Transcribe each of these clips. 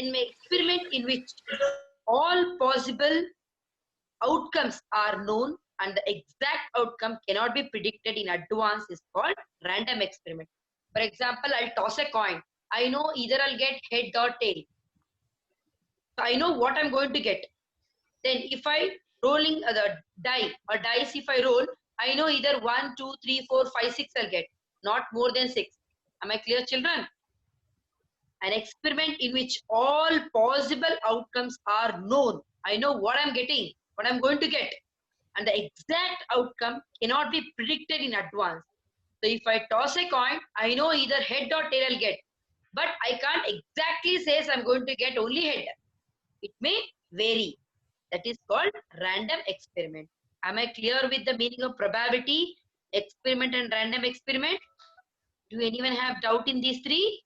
an experiment in which all possible outcomes are known and the exact outcome cannot be predicted in advance is called random experiment. For example, I'll toss a coin. I know either I'll get head or tail. So I know what I'm going to get. Then if I rolling the die or dice, if I roll, I know either 1, 2, 3, 4, 5, 6 I'll get, not more than 6. Am I clear, children? An experiment in which all possible outcomes are known. I know what I'm getting, what I'm going to get, and the exact outcome cannot be predicted in advance. So if I toss a coin, I know either head or tail I'll get, but I can't exactly say I'm going to get only head. It may vary. That is called random experiment. Am I clear with the meaning of probability, experiment and random experiment? Do anyone have doubt in these three?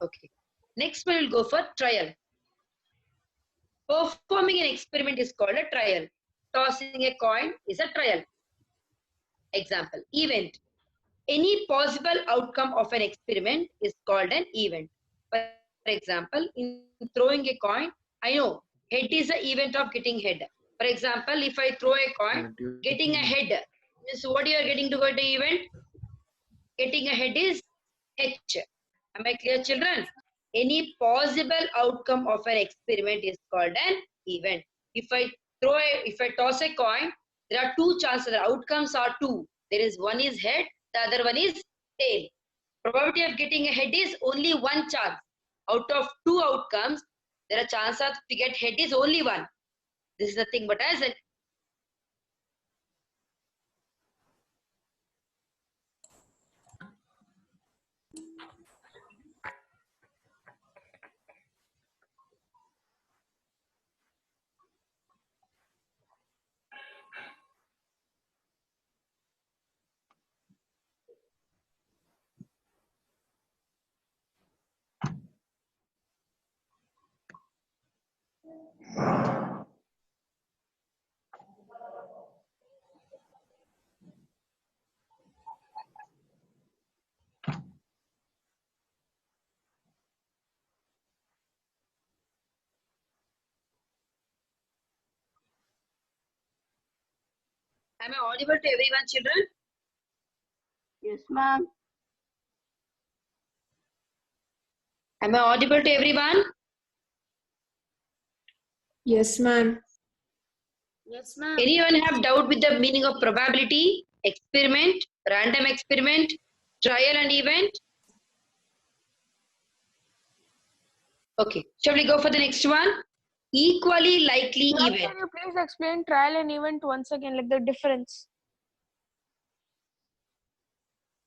Okay. Next we will go for trial. Performing an experiment is called a trial. Tossing a coin is a trial. Example, event. Any possible outcome of an experiment is called an event. For example, in throwing a coin, I know head is the event of getting head. For example, if I throw a coin, getting a head. So what you are getting to get the event? Getting a head is H. Am I clear, children? Any possible outcome of an experiment is called an event. If I toss a coin, there are two chances. The outcomes are two. There is one is head, the other one is tail. Probability of getting a head is only one chance. Out of two outcomes, there are chances to get head is only one. This is nothing but as an Am I audible to everyone, children? Yes, ma'am. Am I audible to everyone? Yes, ma'am. Yes, ma'am. Anyone have doubt with the meaning of probability, experiment, random experiment, trial and event? Okay, shall we go for the next one? Equally likely Ma'am, event. can you please explain trial and event once again, like the difference?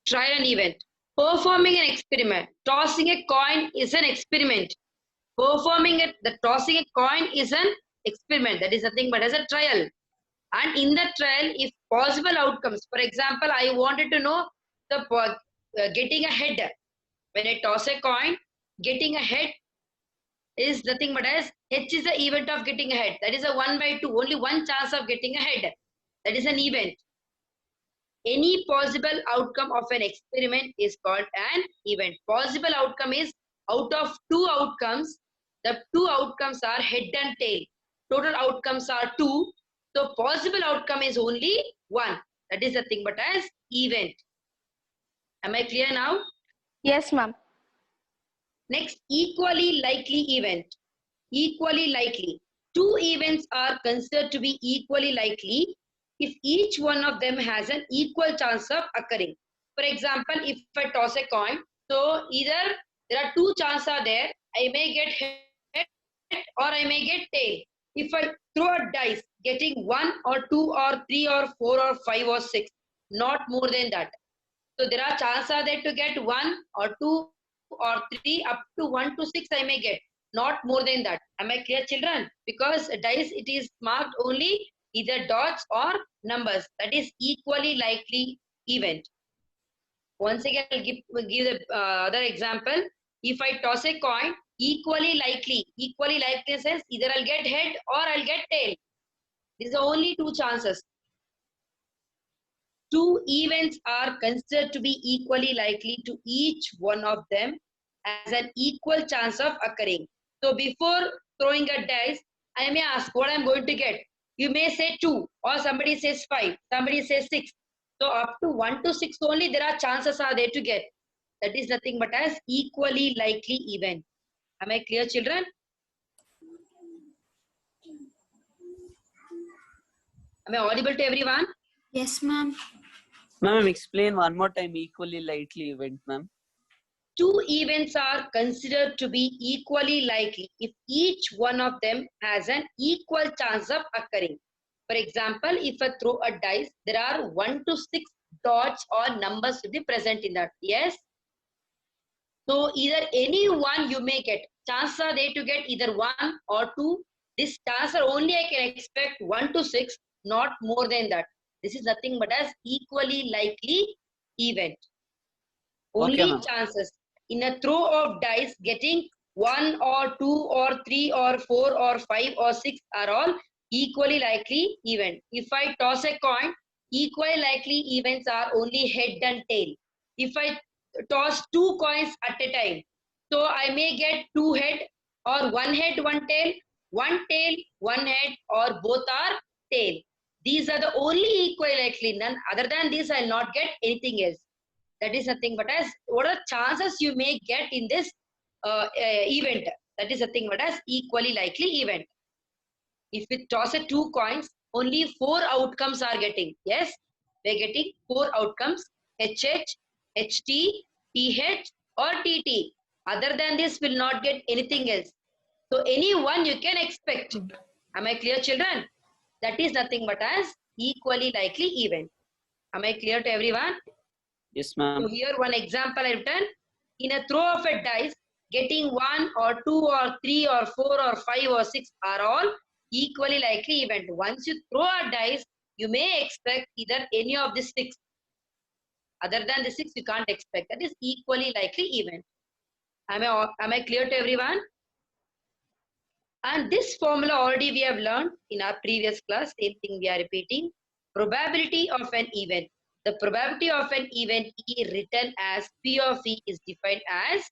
Trial and event. Performing an experiment. Tossing a coin is an experiment. Tossing a coin is an experiment. That is nothing but as a trial. And in the trial, if possible outcomes, for example, I wanted to know the getting a head. When I toss a coin, getting a head is nothing but as H is the event of getting a head. That is a 1/2, only one chance of getting a head. That is an event. Any possible outcome of an experiment is called an event. Possible outcome is out of two outcomes, the two outcomes are head and tail. Total outcomes are two. So possible outcome is only one. That is the thing but as event. Am I clear now? Yes, ma'am. Next, equally likely event. Equally likely. Two events are considered to be equally likely if each one of them has an equal chance of occurring. For example, if I toss a coin, so either there are two chances are there, I may get head or I may get tail. If I throw a dice, getting 1 or 2 or 3 or 4 or 5 or 6, not more than that. So there are chances are there to get 1 or 2 or 3, up to 1 to 6 I may get, not more than that. Am I clear, children? Because dice, it is marked only either dots or numbers. That is equally likely event. Once again, I'll give the other example. If I toss a coin, equally likely says either I'll get head or I'll get tail. These are only two chances. two events are considered to be equally likely to each one of them as an equal chance of occurring. So before throwing a dice, I may ask what I'm going to get. You may say 2, or somebody says 5, somebody says 6. So up to 1 to 6 only there are chances are there to get. That is nothing but as equally likely event. Am I clear, children? Am I audible to everyone? Yes, ma'am. Ma'am, explain one more time equally likely event, ma'am. Two events are considered to be equally likely if each one of them has an equal chance of occurring. For example, if I throw a dice, there are 1 to 6 dots or numbers to be present in that. Yes? So either any one you may get. Chances are there to get either 1 or 2. This chance are only I can expect 1 to 6, not more than that. This is nothing but as equally likely event. Only Okay, ma'am. chances. In a throw of dice, getting 1 or 2 or 3 or 4 or 5 or 6 are all equally likely event. If I toss a coin, equally likely events are only head and tail. If I toss 2 coins at a time, so I may get 2 head or 1 head, 1 tail, 1 head, or both are tail. These are the only equally likely. None other than this, I'll not get anything else. That is nothing but as what are the chances you may get in this event. That is nothing but as equally likely event. If we toss a 2 coins, only 4 outcomes are getting. Yes, we're getting 4 outcomes: HH, HT, TH, or TT. Other than this, will not get anything else. So any one you can expect. Am I clear, children? That is nothing but as equally likely event. Am I clear to everyone? Yes, ma'am. So here one example I've done. In a throw of a dice, getting 1 or 2 or 3 or 4 or 5 or 6 are all equally likely event. Once you throw a dice, you may expect either any of the 6. Other than the 6, you can't expect. That is equally likely event. Am I clear to everyone? And this formula already we have learned in our previous class. Same thing we are repeating. Probability of an event. The probability of an event E written as P of E is defined as,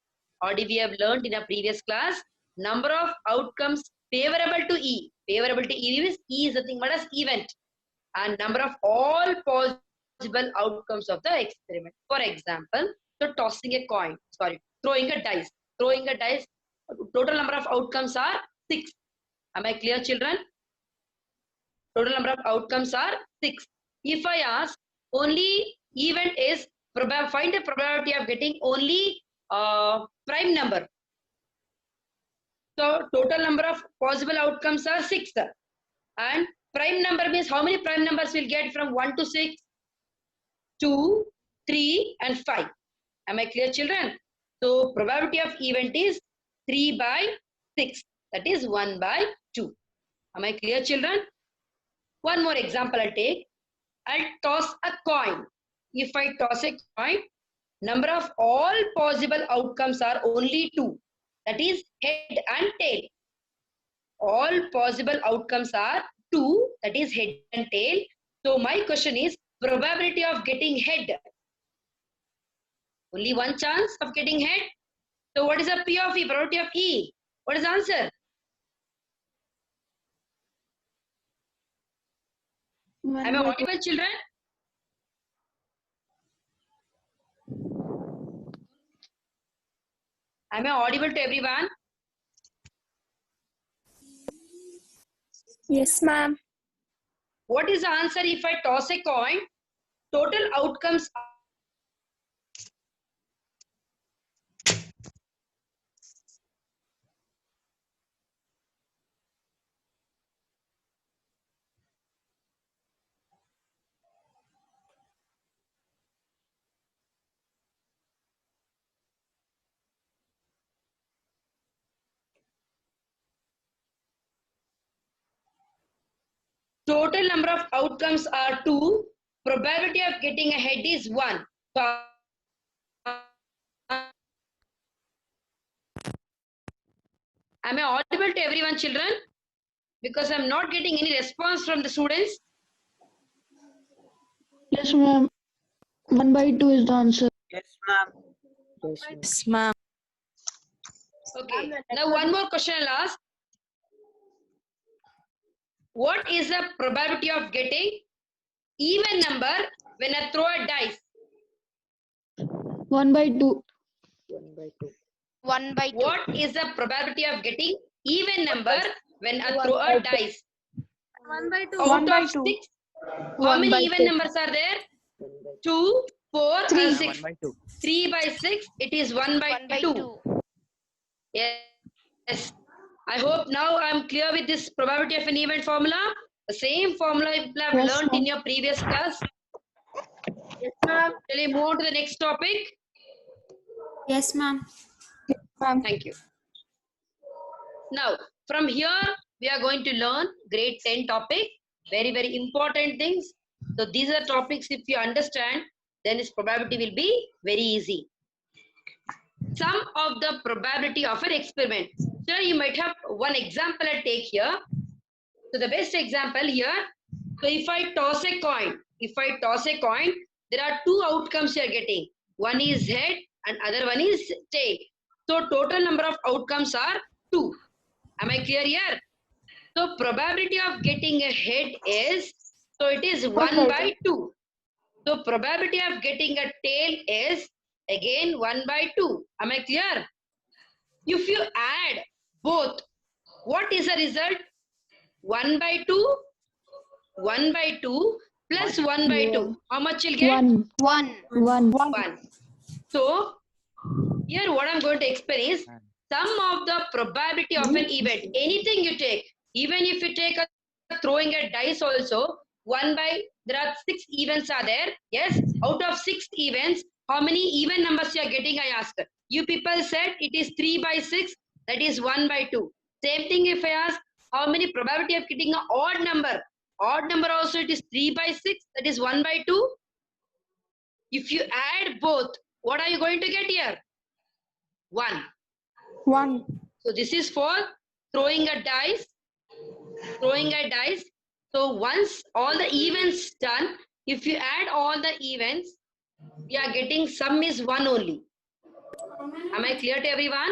already we have learned in a previous class, number of outcomes favorable to E. Favorable to E is nothing but as event. And number of all possible outcomes of the experiment. For example, so tossing a coin, throwing a dice. Throwing a dice, total number of outcomes are 6. Am I clear, children? Total number of outcomes are 6. If I ask, only event is, find a probability of getting only prime number. So total number of possible outcomes are 6. And prime number means how many prime numbers will get from 1 to 6? 2, 3, and 5. Am I clear, children? So probability of event is 3 by 6. That is 1 by 2. Am I clear, children? One more example I'll take. I'll toss a coin. If I toss a coin, number of all possible outcomes are only 2. That is head and tail. All possible outcomes are 2. That is head and tail. So my question is probability of getting head. Only one chance of getting head. So what is the P of E? Probability of E. What is the answer? Am I audible, children? Am I audible to everyone? Yes, ma'am. What is the answer if I toss a coin? Total outcomes are total number of outcomes are 2. Probability of getting a head is 1. So, am I audible to everyone, children? Because I'm not getting any response from the students. Yes, ma'am. 1 by 2 is the answer. Yes, ma'am. Yes, ma'am. Okay. Now one more question I'll ask. What is the probability of getting even number when I throw a dice? 1 by 2. 1 by 2. What is the probability of getting even number when I throw a dice? 1 by 2. Out 1 by of 2. 6, how many even numbers are there? 2, 4, 6. 1 by 2. 3 by 6, it is 1 by 1 by 2. 2. Yes. I hope now I'm clear with this probability of an event formula. The same formula you have Yes, learned in ma'am. your previous class. Yes, ma'am. Shall we move on to the next topic? Yes, ma'am. Thank you. Now, from here, we are going to learn grade 10 topic. Very, very important things. So these are topics, if you understand, then its probability will be very easy. Sum of the probability of an experiment. Sir, you might have one example I take here. So the best example here, so if I toss a coin, there are two outcomes you are getting. One is head and other one is tail. So total number of outcomes are 2. Am I clear here? So probability of getting a head is, so it is 1 by 2. So probability of getting a tail is again 1 by 2. Am I clear? If you add both, what is the result? 1 by 2, 1 by 2 plus 1 by 2. How much you'll get? 1. 1. 1. 1. So here what I'm going to explain is sum of the probability of an event. Anything you take, even if you take a throwing a dice also, there are 6 events are there. Yes, out of 6 events, how many even numbers you are getting, I asked. You people said it is 3 by 6, that is 1 by 2. Same thing if I ask, how many probability of getting an odd number? Odd number also it is 3 by 6, that is 1 by 2. If you add both, what are you going to get here? 1. 1. So this is for throwing a dice. So once all the events done, if you add all the events, we are getting sum is 1 only. Am I clear to everyone?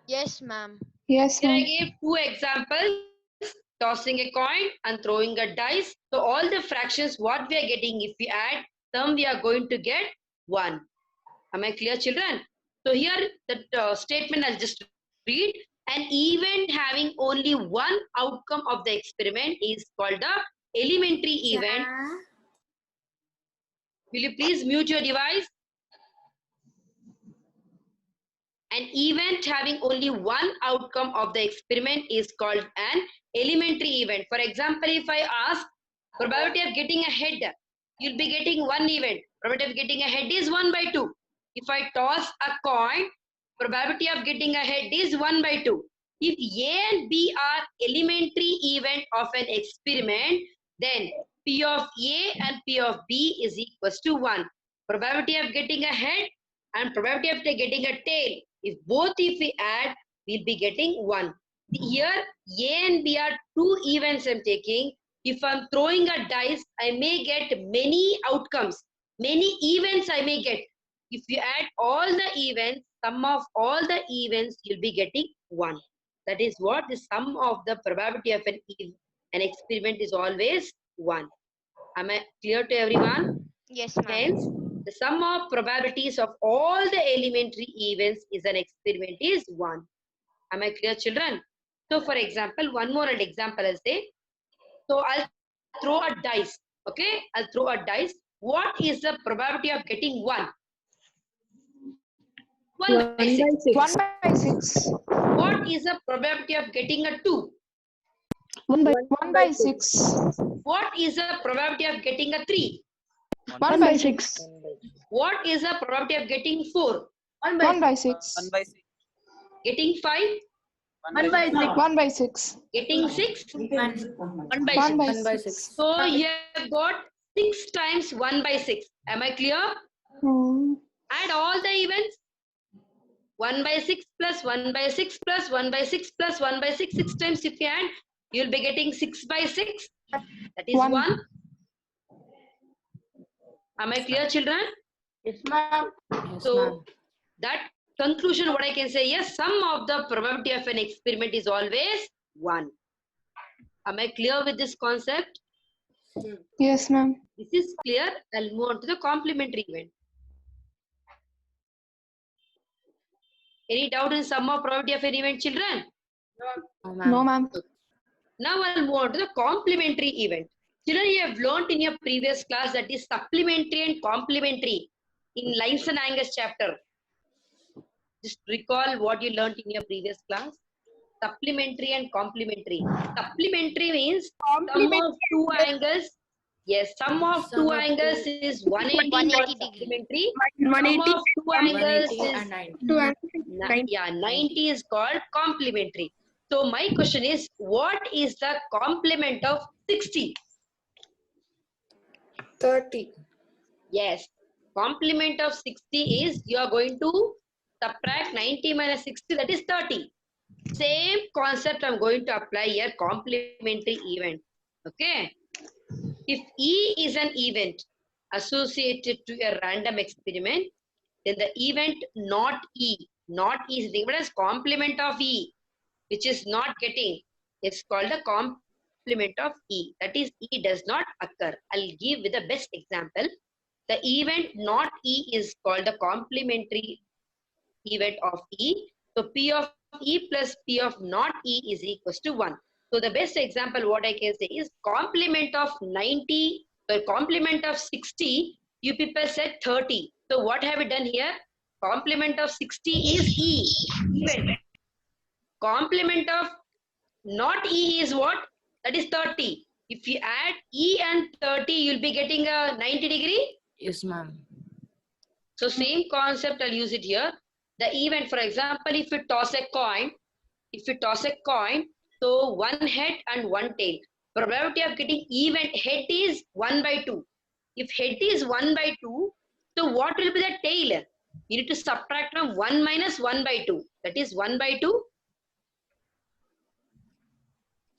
Yes, ma'am. Yes, Here I ma'am. gave 2 examples, tossing a coin and throwing a dice. So all the fractions, what we are getting, if we add sum, we are going to get 1. Am I clear, children? So here the statement I'll just read. An event having only one outcome of the experiment is called the elementary event. Will you please mute your device? An event having only one outcome of the experiment is called an elementary event. For example, if I ask probability of getting a head, you'll be getting one event. Probability of getting a head is 1 by 2. If I toss a coin, probability of getting a head is 1 by 2. If A and B are elementary event of an experiment, then P of A and P of B is equals to 1. Probability of getting a head and probability of getting a tail, if we add, we'll be getting 1. Here A and B are 2 events I'm taking. If I'm throwing a dice, I may get many outcomes, many events I may get. If you add all the events, sum of all the events, you'll be getting 1. That is what the sum of the probability of an experiment is always 1. Am I clear to everyone? Yes, ma'am. Hence, the sum of probabilities of all the elementary events is an experiment is 1. Am I clear, children? So, for example, one more example I'll say. So, I'll throw a dice. Okay, I'll throw a dice. What is the probability of getting 1? 1 by 6. 1 by 6. What is the probability of getting a 2? 1 by 1 by 6. What is the probability of getting a 3? 1 by 6. What is the probability of getting 4? 1 by 6. 1 by 6. Getting 5? 1 by 6. 1 by 6. Getting 6? 1 by 6. So you have got 6 times 1 by 6. Am I clear? Add all the events. 1 by 6 plus 1 by 6 plus 1 by 6 plus 1 by 6. 6 times if you add, you'll be getting 6 by 6. That is 1. Am I clear, children? Yes, ma'am. So that conclusion, what I can say, yes, sum of the probability of an experiment is always 1. Am I clear with this concept? Yes, ma'am. This is clear. I'll move on to the complementary event. Any doubt in sum of probability of an event, children? No, ma'am. Now I'll move on to the complementary event. Children, you have learnt in your previous class that is supplementary and complementary in lines and angles chapter. Just recall what you learnt in your previous class. Supplementary and complementary. Supplementary means sum of two angles. Yes, sum of two angles is 180 for supplementary. Sum of two angles is 90 is called complementary. So my question is, what is the complement of 60? 30. Yes, complement of 60 is you are going to subtract 90 minus 60, that is 30. Same concept I'm going to apply here, complementary event. Okay. If E is an event associated to a random experiment, then the event not E is the as complement of E, which is not getting, it's called a complement of E. That is, E does not occur. I'll give with the best example. The event not E is called the complementary event of E. So P of E plus P of not E is equals to 1. So the best example what I can say is complement of 90, the complement of 60, you people said 30. So what have we done here? Complement of 60 is E, event. Complement of not E is what? That is 30. If you add E and 30, you'll be getting a 90 degree. Yes, ma'am. So same concept, I'll use it here. The event, for example, if you toss a coin, so one head and one tail. Probability of getting event head is 1 by 2. If head is 1 by 2, so what will be the tail? You need to subtract from 1 minus 1 by 2. That is 1 by 2.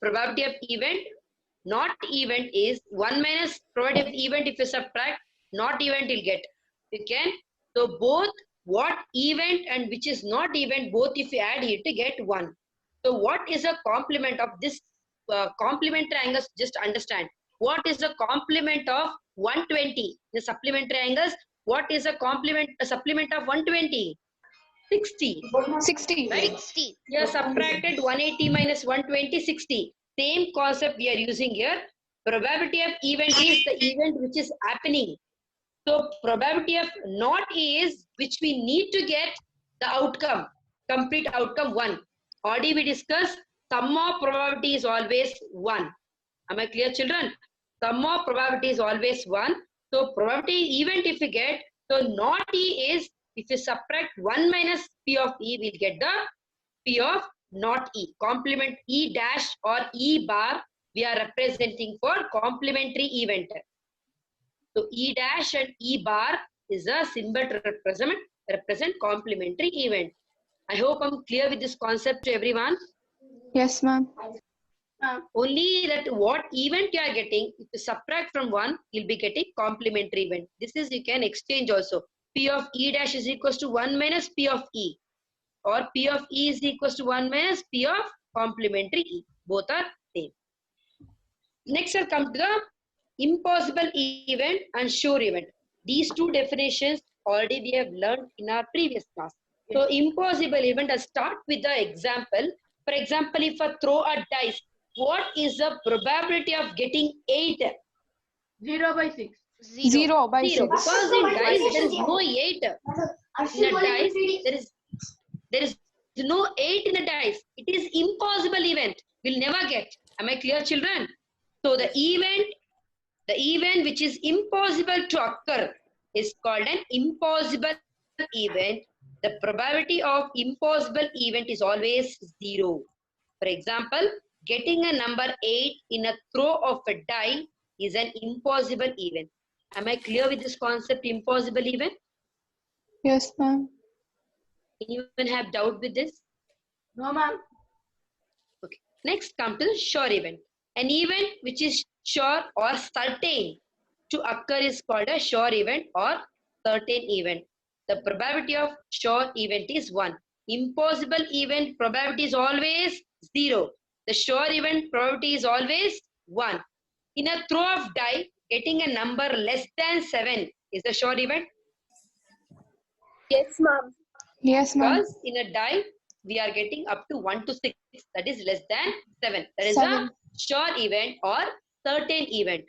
Probability of event, not event is 1 minus probability of event. If you subtract, not event you'll get. You can. So both what event and which is not event, both if you add here to get 1. So what is a complement of this complementary angles? Just understand. What is the complement of 120? The supplementary angles. What is a supplement of 120? 60. 60. Right? 60. You have subtracted 180 minus 120, 60. Same concept we are using here. Probability of event is the event which is happening. So probability of not is which we need to get the outcome, complete outcome 1. Already we discussed sum of probability is always 1. Am I clear, children? Sum of probability is always 1. So probability event if you get, so not E is, if you subtract 1 minus P of E, we'll get the P of not E. Complement E dash or E bar we are representing for complementary event. So E dash and E bar is a symbol to represent complementary event. I hope I'm clear with this concept to everyone. Yes, ma'am. Only that what event you are getting, if you subtract from 1, you'll be getting complementary event. This is, you can exchange also. P of E dash is equals to 1 minus P of E. Or P of E is equals to 1 minus P of complementary E. Both are same. Next I'll come to the impossible event and sure event. These two definitions already we have learned in our previous class. So impossible event, I'll start with the example. For example, if I throw a dice, what is the probability of getting 8? 0 by 6. 0 by 0. 6. Because in dice there is no 8. In a dice there is no 8 in the dice. It is impossible event. We'll never get. Am I clear, children? So the event which is impossible to occur is called an impossible event. The probability of impossible event is always 0. For example, getting a number 8 in a throw of a die is an impossible event. Am I clear with this concept, impossible event? Yes, ma'am. Anyone have doubt with this? No, ma'am. Okay. Next, come to the sure event. An event which is sure or certain to occur is called a sure event or certain event. The probability of sure event is 1. Impossible event probability is always 0. The sure event probability is always 1. In a throw of die, getting a number less than 7 is a sure event. Yes, ma'am. Yes, ma'am. Because in a die, we are getting up to 1 to 6. That is less than 7. That is 7. a sure event or certain event.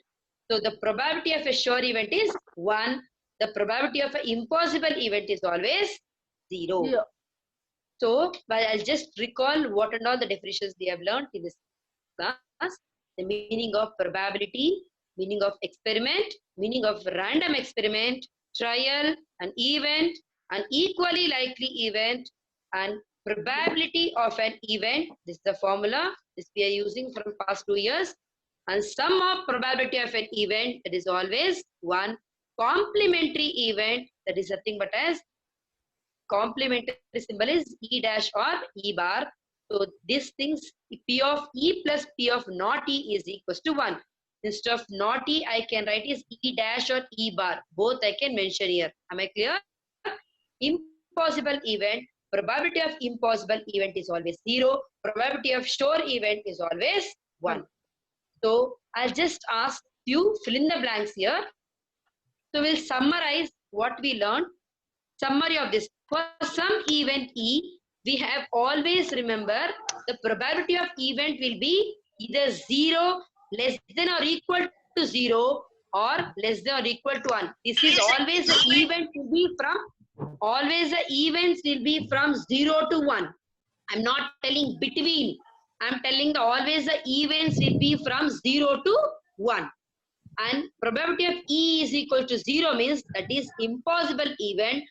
So the probability of a sure event is 1. The probability of an impossible event is always 0. Zero. So I'll just recall what and all the definitions we have learned in this class. The meaning of probability, meaning of experiment, meaning of random experiment, trial, an event, an equally likely event, and probability of an event. This is the formula. This we are using from past 2 years. And sum of probability of an event, that is always 1. Complementary event, that is nothing but as complementary symbol is E dash or E bar. So these things, P of E plus P of not E is equals to 1. Instead of not E, I can write is E dash or E bar. Both I can mention here. Am I clear? Impossible event, probability of impossible event is always 0. Probability of sure event is always 1. So I'll just ask you fill in the blanks here. So we'll summarize what we learned. Summary of this. For some event E, we have always remember the probability of event will be either 0, less than or equal to 0, or less than or equal to 1. This is always the event will be from, always the events will be from 0 to 1. I'm not telling between. I'm telling always the events will be from 0 to 1. And probability of E is equal to 0 means that is impossible event.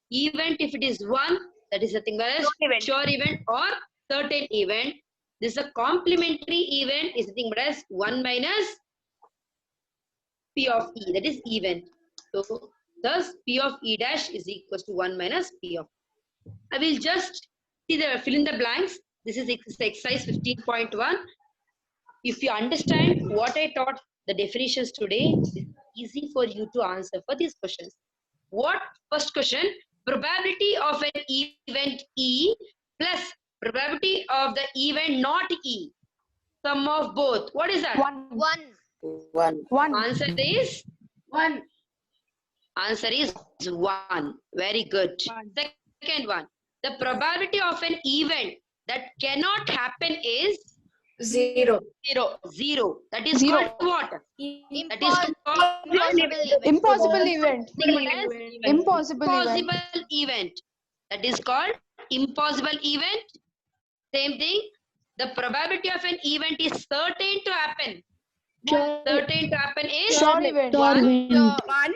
Event if it is 1, that is nothing but as sure event or certain event. This is a complementary event is nothing but as 1 minus P of E, that is event. So thus P of E dash is equals to 1 minus P of E. I will just see the fill in the blanks. This is exercise 15.1. If you understand what I taught the definitions today, it's easy for you to answer for these questions. What? First question, probability of an event E plus probability of the event not E. Sum of both. What is that? 1. 1. 1. Answer is 1. Answer is 1. Very good. Second one, the probability of an event that cannot happen is 0. 0. That is 0. called what? That is called Impossible event. Impossible event. impossible event. That is called impossible event. Same thing. The probability of an event is certain to happen. Certain to happen is Sure event. 1.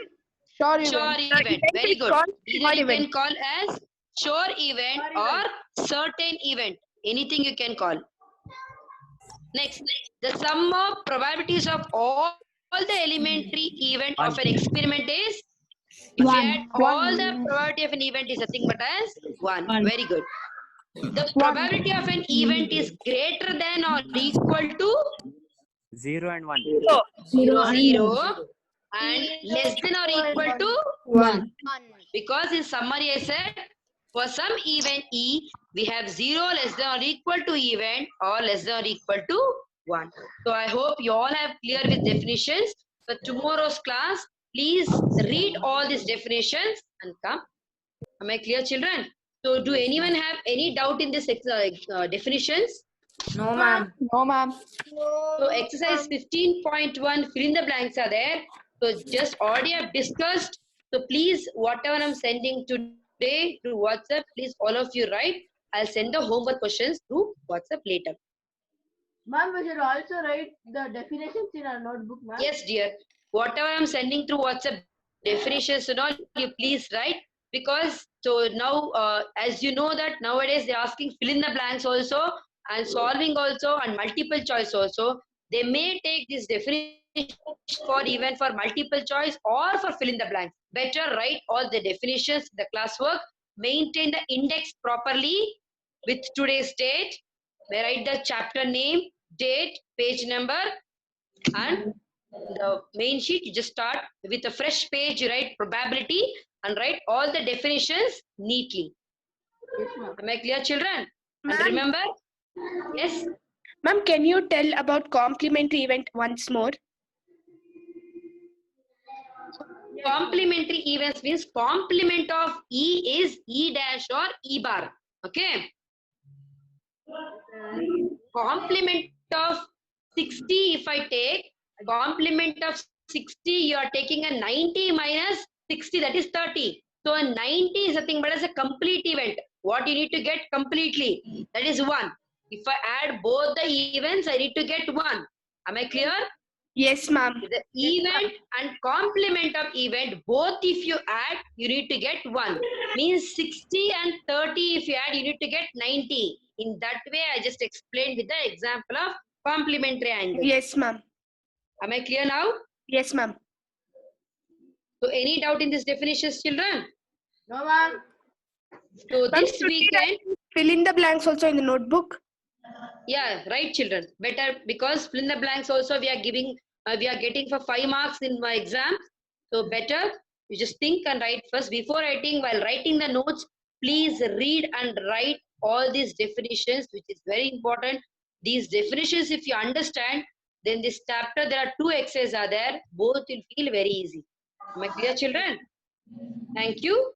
Sure event. Sure event. Very good. Either you can call as sure event or certain event. Anything you can call. Next, the sum of probabilities of all the elementary event of an experiment is, if you add all the probability of an event is nothing but as 1. Very good. The probability of an event is greater than or equal to 0 and 1. 0 and less than or equal to 1. Because in summary I said, for some event E, we have 0 less than or equal to event or less than or equal to 1. So I hope you all have clear with definitions. For tomorrow's class, please read all these definitions and come. Am I clear, children? So do anyone have any doubt in this definitions? No, ma'am. No, ma'am. So exercise 15.1, fill in the blanks are there. So just already have discussed. So please, whatever I'm sending today through WhatsApp, please all of you write. I'll send the homework questions through WhatsApp later. Ma'am, we should also write the definitions in our notebook, ma'am. Yes, dear. Whatever I'm sending through WhatsApp definitions and all, you please write. Because so now, as you know that nowadays they're asking fill in the blanks also and solving also and multiple choice also. They may take this definition for even for multiple choice or for fill in the blanks. Better write all the definitions, the classwork, maintain the index properly with today's date. Write the chapter name, date, page number, and the main sheet, you just start with a fresh page, you write probability and write all the definitions neatly. Yes, ma'am. Am I clear, children? And Ma'am. remember, yes, Ma'am, can you tell about complementary event once more? complementary events means complement of E is E dash or E bar. Okay. Complement of 60, if I take complement of 60, you are taking a 90 minus 60, that is 30. So a 90 is nothing but as a complete event. What you need to get completely, that is 1. If I add both the events, I need to get 1. Am I clear? Yes, ma'am. The event and complement of event, both if you add, you need to get 1. Means 60 and 30, if you add, you need to get 90. In that way, I just explained with the example of complementary angle. Yes, ma'am. Am I clear now? Yes, ma'am. So any doubt in this definitions, children? No, ma'am. So Ma'am, this should we weekend, fill in the blanks also in the notebook? yeah, right, children. Better, because fill in the blanks also we are giving, we are getting for 5 marks in my exam. So better, you just think and write first. Before writing, while writing the notes, please read and write all these definitions, which is very important. These definitions, if you understand, then this chapter, there are 2 exercises are there. Both will feel very easy. Am I clear, children? Thank you.